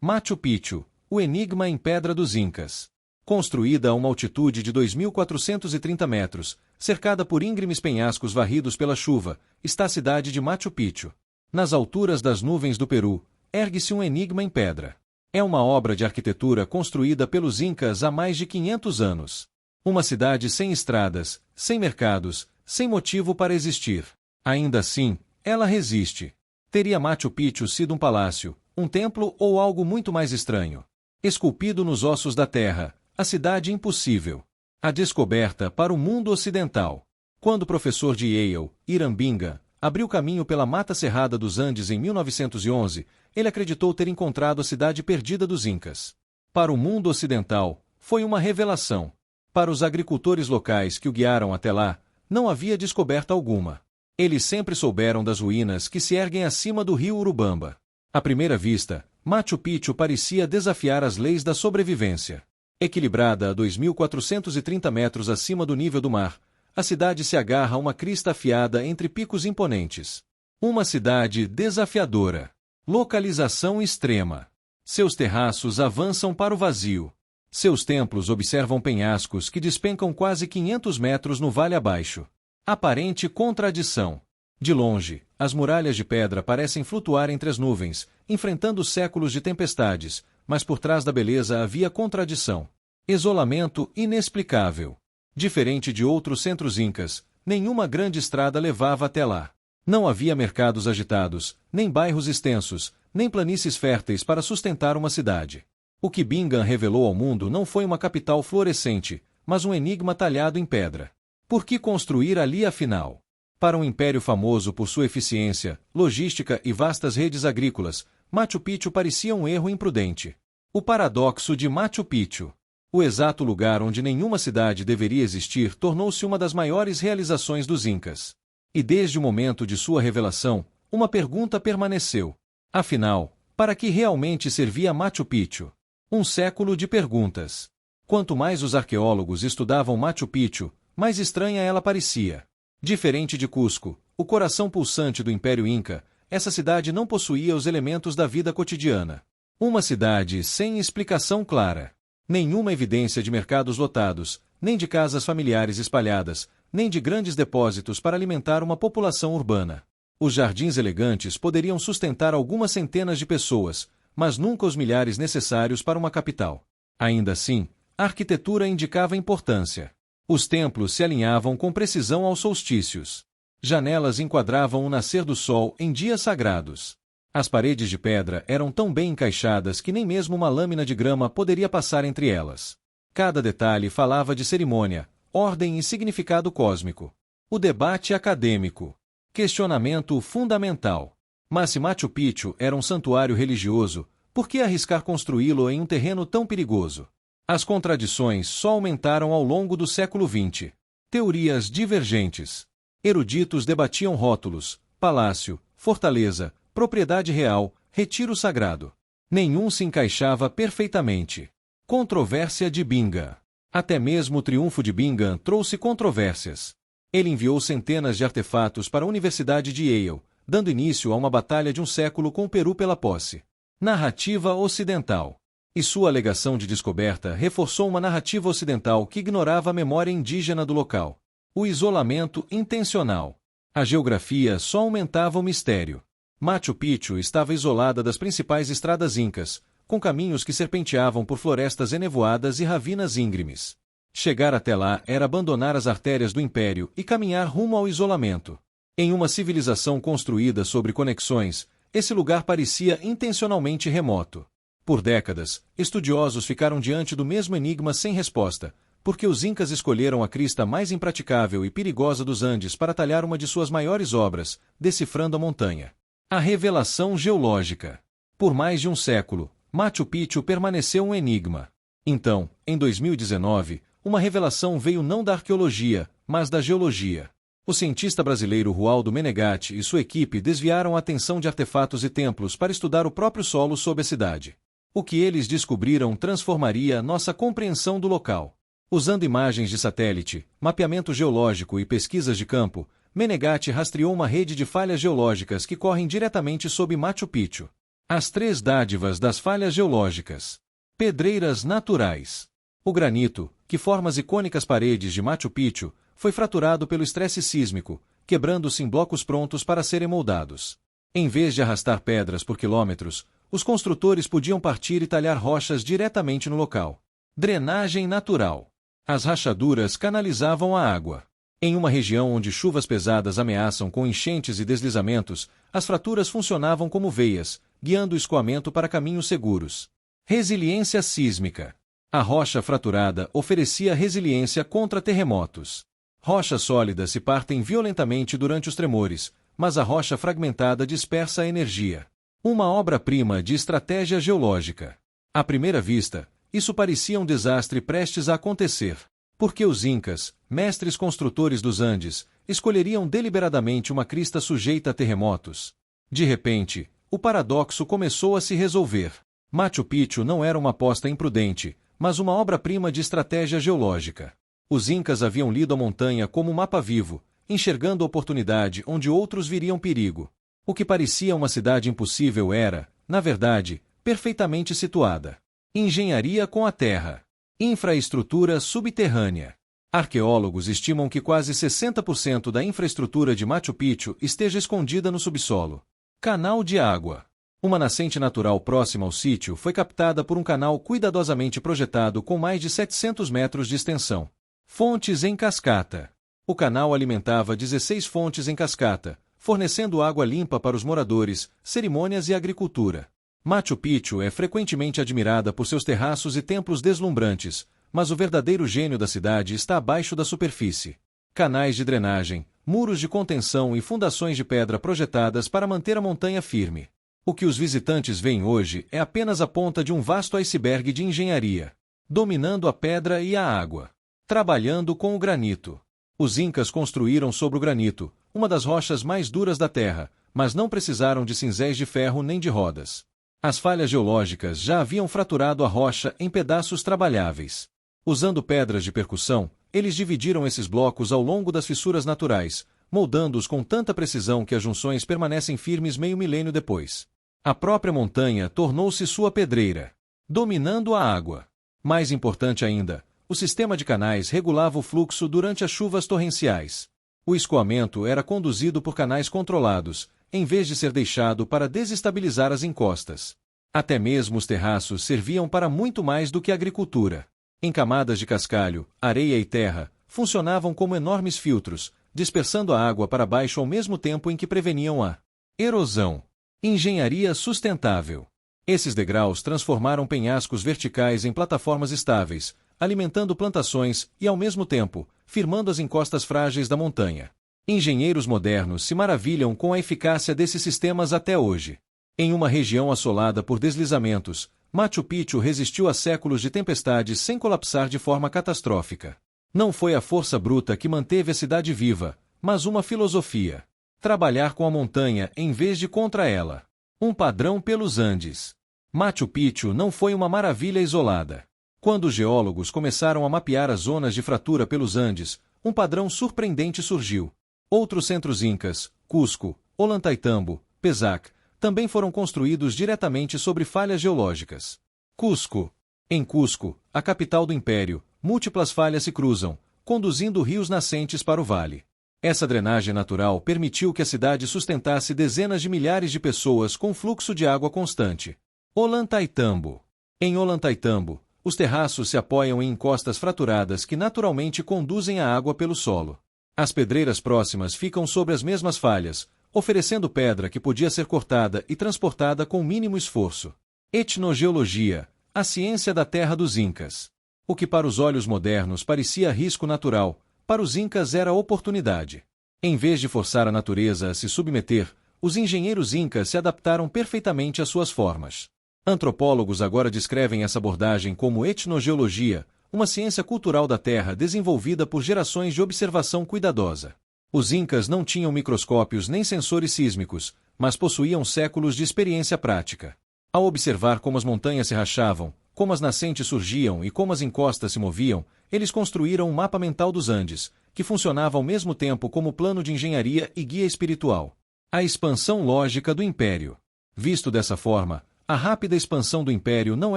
Machu Picchu, o enigma em pedra dos Incas. Construída a uma altitude de 2.430 metros, cercada por íngremes penhascos varridos pela chuva, está a cidade de Machu Picchu. Nas alturas das nuvens do Peru, ergue-se um enigma em pedra. É uma obra de arquitetura construída pelos Incas há mais de 500 anos. Uma cidade sem estradas, sem mercados, sem motivo para existir. Ainda assim, ela resiste. Teria Machu Picchu sido um palácio, um templo ou algo muito mais estranho? Esculpido nos ossos da terra, a cidade impossível. A descoberta para o mundo ocidental. Quando o professor de Yale, Hiram Bingham, abriu caminho pela Mata Cerrada dos Andes em 1911, ele acreditou ter encontrado a cidade perdida dos Incas. Para o mundo ocidental, foi uma revelação. Para os agricultores locais que o guiaram até lá, não havia descoberta alguma. Eles sempre souberam das ruínas que se erguem acima do rio Urubamba. À primeira vista, Machu Picchu parecia desafiar as leis da sobrevivência. Equilibrada a 2.430 metros acima do nível do mar, a cidade se agarra a uma crista afiada entre picos imponentes. Uma cidade desafiadora. Localização extrema. Seus terraços avançam para o vazio. Seus templos observam penhascos que despencam quase 500 metros no vale abaixo. Aparente contradição. De longe, as muralhas de pedra parecem flutuar entre as nuvens, enfrentando séculos de tempestades, mas por trás da beleza havia contradição. Isolamento inexplicável. Diferente de outros centros incas, nenhuma grande estrada levava até lá. Não havia mercados agitados, nem bairros extensos, nem planícies férteis para sustentar uma cidade. O que Bingham revelou ao mundo não foi uma capital florescente, mas um enigma talhado em pedra. Por que construir ali afinal? Para um império famoso por sua eficiência, logística e vastas redes agrícolas, Machu Picchu parecia um erro imprudente. O paradoxo de Machu Picchu. O exato lugar onde nenhuma cidade deveria existir tornou-se uma das maiores realizações dos Incas. E desde o momento de sua revelação, uma pergunta permaneceu. Afinal, para que realmente servia Machu Picchu? Um século de perguntas. Quanto mais os arqueólogos estudavam Machu Picchu, mais estranha ela parecia. Diferente de Cusco, o coração pulsante do Império Inca, essa cidade não possuía os elementos da vida cotidiana. Uma cidade sem explicação clara. Nenhuma evidência de mercados lotados, nem de casas familiares espalhadas, nem de grandes depósitos para alimentar uma população urbana. Os jardins elegantes poderiam sustentar algumas centenas de pessoas, mas nunca os milhares necessários para uma capital. Ainda assim, a arquitetura indicava importância. Os templos se alinhavam com precisão aos solstícios. Janelas enquadravam o nascer do sol em dias sagrados. As paredes de pedra eram tão bem encaixadas que nem mesmo uma lâmina de grama poderia passar entre elas. Cada detalhe falava de cerimônia, ordem e significado cósmico. O debate acadêmico. Questionamento fundamental. Mas se Machu Picchu era um santuário religioso, por que arriscar construí-lo em um terreno tão perigoso? As contradições só aumentaram ao longo do século XX. Teorias divergentes. Eruditos debatiam rótulos, palácio, fortaleza, propriedade real, retiro sagrado. Nenhum se encaixava perfeitamente. Controvérsia de Bingham. Até mesmo o triunfo de Bingham trouxe controvérsias. Ele enviou centenas de artefatos para a Universidade de Yale, dando início a uma batalha de um século com o Peru pela posse. Narrativa ocidental. E sua alegação de descoberta reforçou uma narrativa ocidental que ignorava a memória indígena do local. O isolamento intencional. A geografia só aumentava o mistério. Machu Picchu estava isolada das principais estradas incas, com caminhos que serpenteavam por florestas enevoadas e ravinas íngremes. Chegar até lá era abandonar as artérias do império e caminhar rumo ao isolamento. Em uma civilização construída sobre conexões, esse lugar parecia intencionalmente remoto. Por décadas, estudiosos ficaram diante do mesmo enigma sem resposta, porque os Incas escolheram a crista mais impraticável e perigosa dos Andes para talhar uma de suas maiores obras, decifrando a montanha. A revelação geológica. Por mais de um século, Machu Picchu permaneceu um enigma. Então, em 2019, uma revelação veio não da arqueologia, mas da geologia. O cientista brasileiro Rualdo Menegatti e sua equipe desviaram a atenção de artefatos e templos para estudar o próprio solo sob a cidade. O que eles descobriram transformaria nossa compreensão do local. Usando imagens de satélite, mapeamento geológico e pesquisas de campo, Menegatti rastreou uma rede de falhas geológicas que correm diretamente sob Machu Picchu. As três dádivas das falhas geológicas. Pedreiras naturais. O granito, que forma as icônicas paredes de Machu Picchu, foi fraturado pelo estresse sísmico, quebrando-se em blocos prontos para serem moldados. Em vez de arrastar pedras por quilômetros, os construtores podiam partir e talhar rochas diretamente no local. Drenagem natural. As rachaduras canalizavam a água. Em uma região onde chuvas pesadas ameaçam com enchentes e deslizamentos, as fraturas funcionavam como veias, guiando o escoamento para caminhos seguros. Resiliência sísmica. A rocha fraturada oferecia resiliência contra terremotos. Rochas sólidas se partem violentamente durante os tremores, mas a rocha fragmentada dispersa a energia. Uma obra-prima de estratégia geológica. À primeira vista, isso parecia um desastre prestes a acontecer. Porque os incas, mestres construtores dos Andes, escolheriam deliberadamente uma crista sujeita a terremotos? De repente, o paradoxo começou a se resolver. Machu Picchu não era uma aposta imprudente, mas uma obra-prima de estratégia geológica. Os incas haviam lido a montanha como um mapa vivo, enxergando oportunidade onde outros viriam perigo. O que parecia uma cidade impossível era, na verdade, perfeitamente situada. Engenharia com a terra. Infraestrutura subterrânea. Arqueólogos estimam que quase 60% da infraestrutura de Machu Picchu esteja escondida no subsolo. Canal de água. Uma nascente natural próxima ao sítio foi captada por um canal cuidadosamente projetado com mais de 700 metros de extensão. Fontes em cascata. O canal alimentava 16 fontes em cascata, fornecendo água limpa para os moradores, cerimônias e agricultura. Machu Picchu é frequentemente admirada por seus terraços e templos deslumbrantes, mas o verdadeiro gênio da cidade está abaixo da superfície. Canais de drenagem, muros de contenção e fundações de pedra projetadas para manter a montanha firme. O que os visitantes veem hoje é apenas a ponta de um vasto iceberg de engenharia. Dominando a pedra e a água. Trabalhando com o granito. Os incas construíram sobre o granito, uma das rochas mais duras da Terra, mas não precisaram de cinzéis de ferro nem de rodas. As falhas geológicas já haviam fraturado a rocha em pedaços trabalháveis. Usando pedras de percussão, eles dividiram esses blocos ao longo das fissuras naturais, moldando-os com tanta precisão que as junções permanecem firmes meio milênio depois. A própria montanha tornou-se sua pedreira, dominando a água. Mais importante ainda, o sistema de canais regulava o fluxo durante as chuvas torrenciais. O escoamento era conduzido por canais controlados, em vez de ser deixado para desestabilizar as encostas. Até mesmo os terraços serviam para muito mais do que agricultura. Em camadas de cascalho, areia e terra, funcionavam como enormes filtros, dispersando a água para baixo ao mesmo tempo em que preveniam a erosão. Engenharia sustentável. Esses degraus transformaram penhascos verticais em plataformas estáveis, alimentando plantações e, ao mesmo tempo, firmando as encostas frágeis da montanha. Engenheiros modernos se maravilham com a eficácia desses sistemas até hoje. Em uma região assolada por deslizamentos, Machu Picchu resistiu a séculos de tempestades sem colapsar de forma catastrófica. Não foi a força bruta que manteve a cidade viva, mas uma filosofia. Trabalhar com a montanha em vez de contra ela. Um padrão pelos Andes. Machu Picchu não foi uma maravilha isolada. Quando os geólogos começaram a mapear as zonas de fratura pelos Andes, um padrão surpreendente surgiu. Outros centros incas, Cusco, Ollantaytambo, Pesac, também foram construídos diretamente sobre falhas geológicas. Cusco. Em Cusco, a capital do império, múltiplas falhas se cruzam, conduzindo rios nascentes para o vale. Essa drenagem natural permitiu que a cidade sustentasse dezenas de milhares de pessoas com fluxo de água constante. Ollantaytambo. Em Ollantaytambo, os terraços se apoiam em encostas fraturadas que naturalmente conduzem a água pelo solo. As pedreiras próximas ficam sobre as mesmas falhas, oferecendo pedra que podia ser cortada e transportada com mínimo esforço. Etnogeologia, a ciência da terra dos incas. O que para os olhos modernos parecia risco natural, para os incas era oportunidade. Em vez de forçar a natureza a se submeter, os engenheiros incas se adaptaram perfeitamente às suas formas. Antropólogos agora descrevem essa abordagem como etnogeologia, uma ciência cultural da terra desenvolvida por gerações de observação cuidadosa. Os incas não tinham microscópios nem sensores sísmicos, mas possuíam séculos de experiência prática. Ao observar como as montanhas se rachavam, como as nascentes surgiam e como as encostas se moviam, eles construíram um mapa mental dos Andes, que funcionava ao mesmo tempo como plano de engenharia e guia espiritual. A expansão lógica do império. Visto dessa forma, a rápida expansão do império não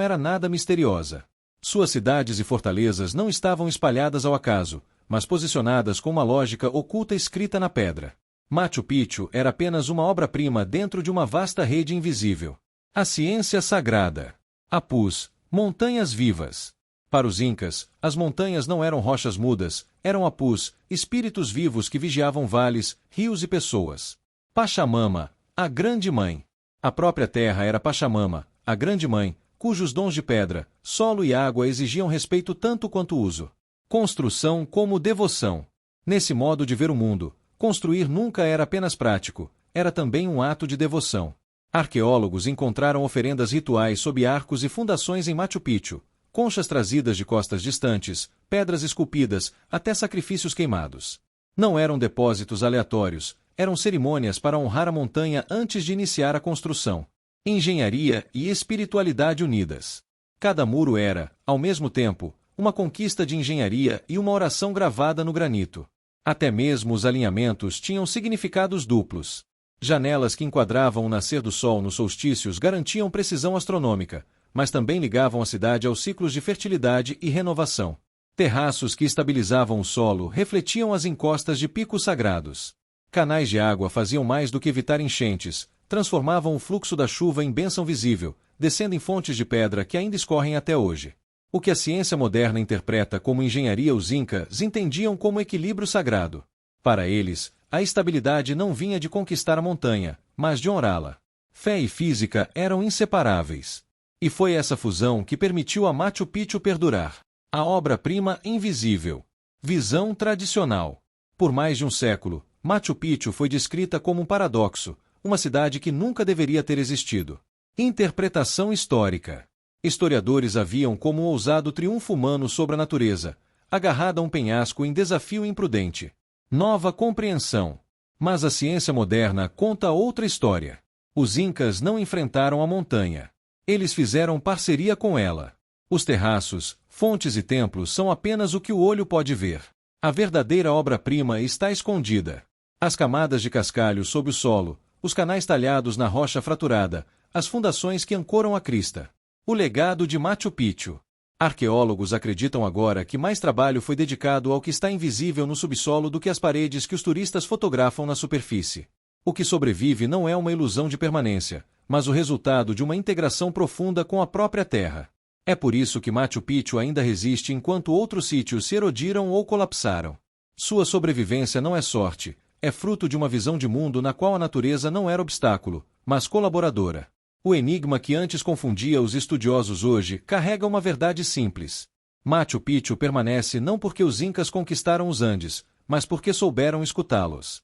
era nada misteriosa. Suas cidades e fortalezas não estavam espalhadas ao acaso, mas posicionadas com uma lógica oculta escrita na pedra. Machu Picchu era apenas uma obra-prima dentro de uma vasta rede invisível. A ciência sagrada. Apus, montanhas vivas. Para os incas, as montanhas não eram rochas mudas, eram apus, espíritos vivos que vigiavam vales, rios e pessoas. Pachamama, a Grande Mãe. A própria terra era Pachamama, a Grande Mãe, cujos dons de pedra, solo e água exigiam respeito tanto quanto uso. Construção como devoção. Nesse modo de ver o mundo, construir nunca era apenas prático, era também um ato de devoção. Arqueólogos encontraram oferendas rituais sob arcos e fundações em Machu Picchu, conchas trazidas de costas distantes, pedras esculpidas, até sacrifícios queimados. Não eram depósitos aleatórios, eram cerimônias para honrar a montanha antes de iniciar a construção. Engenharia e espiritualidade unidas. Cada muro era, ao mesmo tempo, uma conquista de engenharia e uma oração gravada no granito. Até mesmo os alinhamentos tinham significados duplos. Janelas que enquadravam o nascer do sol nos solstícios garantiam precisão astronômica, mas também ligavam a cidade aos ciclos de fertilidade e renovação. Terraços que estabilizavam o solo refletiam as encostas de picos sagrados. Canais de água faziam mais do que evitar enchentes, transformavam o fluxo da chuva em bênção visível, descendo em fontes de pedra que ainda escorrem até hoje. O que a ciência moderna interpreta como engenharia, os incas entendiam como equilíbrio sagrado. Para eles, a estabilidade não vinha de conquistar a montanha, mas de honrá-la. Fé e física eram inseparáveis. E foi essa fusão que permitiu a Machu Picchu perdurar. A obra-prima invisível. Visão tradicional. Por mais de um século, Machu Picchu foi descrita como um paradoxo, uma cidade que nunca deveria ter existido. Interpretação histórica. Historiadores a viam como um ousado triunfo humano sobre a natureza, agarrada a um penhasco em desafio imprudente. Nova compreensão. Mas a ciência moderna conta outra história. Os incas não enfrentaram a montanha. Eles fizeram parceria com ela. Os terraços, fontes e templos são apenas o que o olho pode ver. A verdadeira obra-prima está escondida. As camadas de cascalho sob o solo, os canais talhados na rocha fraturada, as fundações que ancoram a crista. O legado de Machu Picchu. Arqueólogos acreditam agora que mais trabalho foi dedicado ao que está invisível no subsolo do que às paredes que os turistas fotografam na superfície. O que sobrevive não é uma ilusão de permanência, mas o resultado de uma integração profunda com a própria terra. É por isso que Machu Picchu ainda resiste enquanto outros sítios se erodiram ou colapsaram. Sua sobrevivência não é sorte, é fruto de uma visão de mundo na qual a natureza não era obstáculo, mas colaboradora. O enigma que antes confundia os estudiosos hoje carrega uma verdade simples. Machu Picchu permanece não porque os incas conquistaram os Andes, mas porque souberam escutá-los.